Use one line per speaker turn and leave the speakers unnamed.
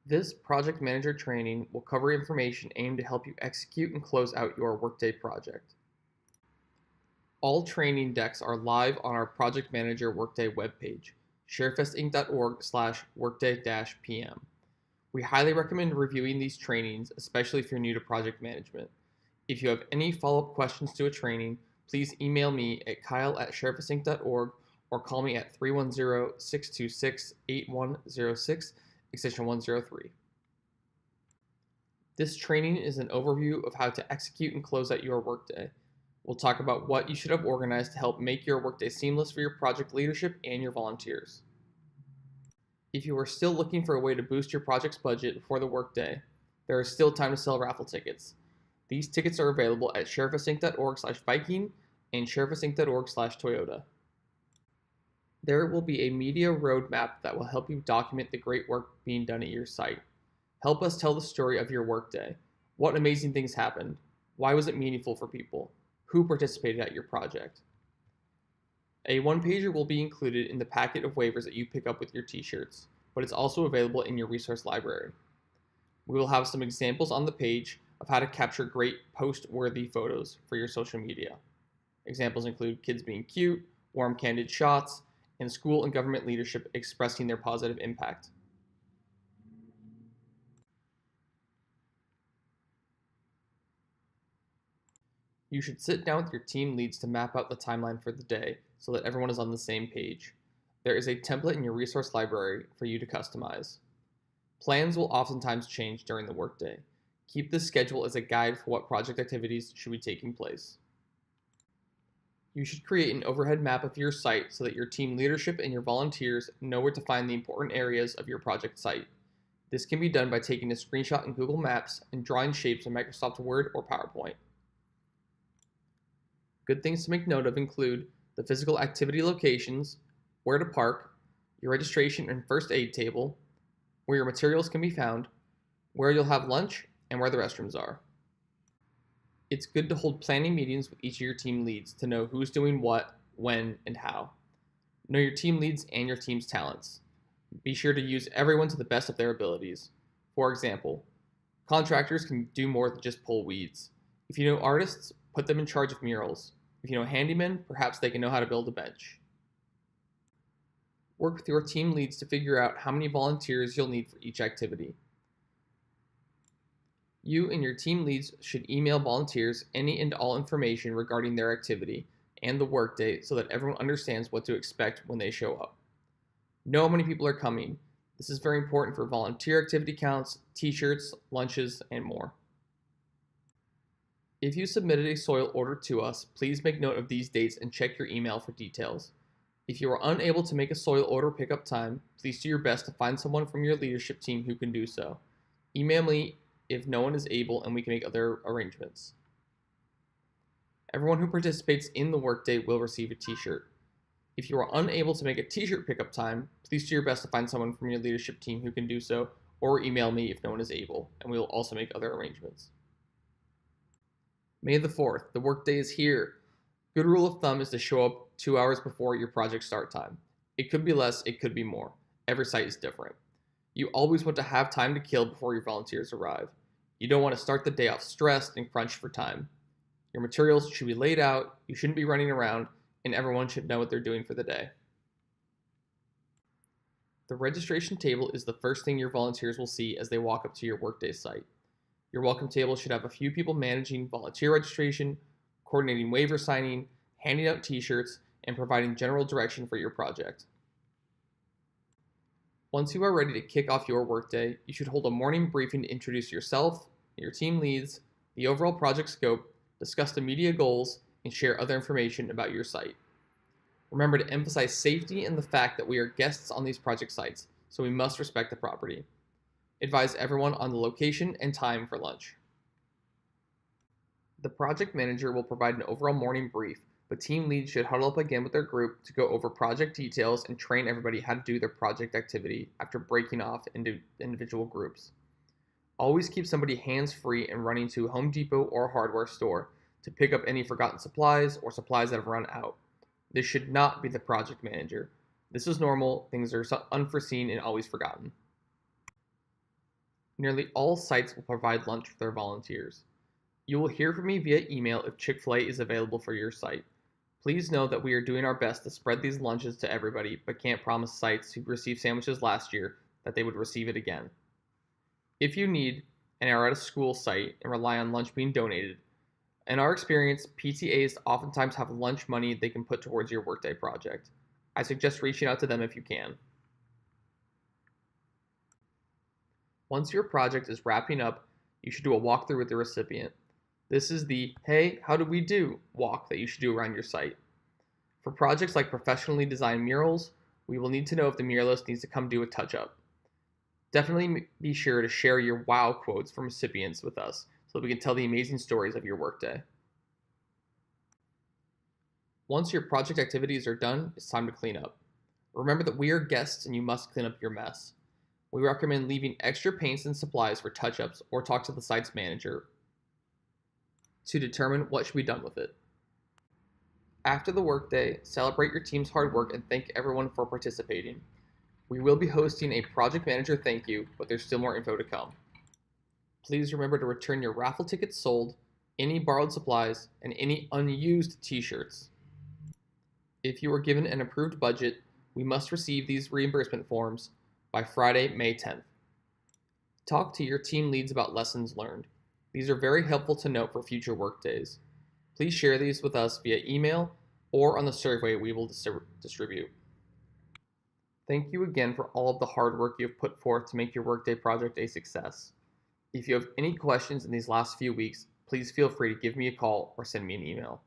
This project manager training will cover information aimed to help you execute and close out your Workday project. All training decks are live on our Project Manager Workday webpage, sharefestinc.org/workday-pm. We highly recommend reviewing these trainings, especially if you're new to project management. If you have any follow-up questions to a training, please email me at kyle@sharefestinc.org or call me at 310-626-8106, extension 103. This training is an overview of how to execute and close out your workday. We'll talk about what you should have organized to help make your workday seamless for your project leadership and your volunteers. If you are still looking for a way to boost your project's budget before the workday, there is still time to sell raffle tickets. These tickets are available at sharefestinc.org/Viking and sharefestinc.org/Toyota. There will be a media roadmap that will help you document the great work being done at your site. Help us tell the story of your workday. What amazing things happened? Why was it meaningful for people? Who participated at your project? A one-pager will be included in the packet of waivers that you pick up with your t-shirts, but it's also available in your resource library. We will have some examples on the page of how to capture great post-worthy photos for your social media. Examples include kids being cute, warm candid shots, and school and government leadership expressing their positive impact. You should sit down with your team leads to map out the timeline for the day so that everyone is on the same page. There is a template in your resource library for you to customize. Plans will oftentimes change during the workday. Keep this schedule as a guide for what project activities should be taking place. You should create an overhead map of your site so that your team leadership and your volunteers know where to find the important areas of your project site. This can be done by taking a screenshot in Google Maps and drawing shapes in Microsoft Word or PowerPoint. Good things to make note of include the physical activity locations, where to park, your registration and first aid table, where your materials can be found, where you'll have lunch, and where the restrooms are. It's good to hold planning meetings with each of your team leads to know who's doing what, when, and how. Know your team leads and your team's talents. Be sure to use everyone to the best of their abilities. For example, contractors can do more than just pull weeds. If you know artists, put them in charge of murals. If you know handymen, perhaps they can know how to build a bench. Work with your team leads to figure out how many volunteers you'll need for each activity. You and your team leads should email volunteers any and all information regarding their activity and the workday so that everyone understands what to expect when they show up. Know how many people are coming. This is very important for volunteer activity counts, t-shirts, lunches, and more. If you submitted a soil order to us, please make note of these dates and check your email for details. If you are unable to make a soil order pickup time, please do your best to find someone from your leadership team who can do so. Email me if no one is able and we can make other arrangements. Everyone who participates in the workday will receive a t-shirt. If you are unable to make a t-shirt pickup time, please do your best to find someone from your leadership team who can do so, or email me if no one is able, and we will also make other arrangements. May the 4th, the workday is here. Good rule of thumb is to show up 2 hours before your project start time. It could be less, it could be more. Every site is different. You always want to have time to kill before your volunteers arrive. You don't want to start the day off stressed and crunched for time. Your materials should be laid out, you shouldn't be running around, and everyone should know what they're doing for the day. The registration table is the first thing your volunteers will see as they walk up to your workday site. Your welcome table should have a few people managing volunteer registration, coordinating waiver signing, handing out t-shirts, and providing general direction for your project. Once you are ready to kick off your workday, you should hold a morning briefing to introduce yourself, your team leads, the overall project scope, discuss the media goals, and share other information about your site. Remember to emphasize safety and the fact that we are guests on these project sites, so we must respect the property. Advise everyone on the location and time for lunch. The project manager will provide an overall morning brief, but team leads should huddle up again with their group to go over project details and train everybody how to do their project activity after breaking off into individual groups. Always keep somebody hands-free and running to Home Depot or a hardware store to pick up any forgotten supplies or supplies that have run out. This should not be the project manager. This is normal, things are unforeseen and always forgotten. Nearly all sites will provide lunch for their volunteers. You will hear from me via email if Chick-fil-A is available for your site. Please know that we are doing our best to spread these lunches to everybody, but can't promise sites who received sandwiches last year that they would receive it again. If you need and are at a school site and rely on lunch being donated, in our experience, PTAs oftentimes have lunch money they can put towards your workday project. I suggest reaching out to them if you can. Once your project is wrapping up, you should do a walkthrough with the recipient. This is the "Hey, how did we do?" walk that you should do around your site. For projects like professionally designed murals, we will need to know if the muralist needs to come do a touch up. Definitely be sure to share your wow quotes from recipients with us so that we can tell the amazing stories of your workday. Once your project activities are done, it's time to clean up. Remember that we are guests and you must clean up your mess. We recommend leaving extra paints and supplies for touch ups or talk to the site's manager to determine what should be done with it. After the workday, celebrate your team's hard work and thank everyone for participating. We will be hosting a project manager thank you, but there's still more info to come. Please remember to return your raffle tickets sold, any borrowed supplies, and any unused t-shirts. If you are given an approved budget, we must receive these reimbursement forms by Friday, May 10th. Talk to your team leads about lessons learned. These are very helpful to note for future workdays. Please share these with us via email or on the survey we will distribute. Thank you again for all of the hard work you have put forth to make your workday project a success. If you have any questions in these last few weeks, please feel free to give me a call or send me an email.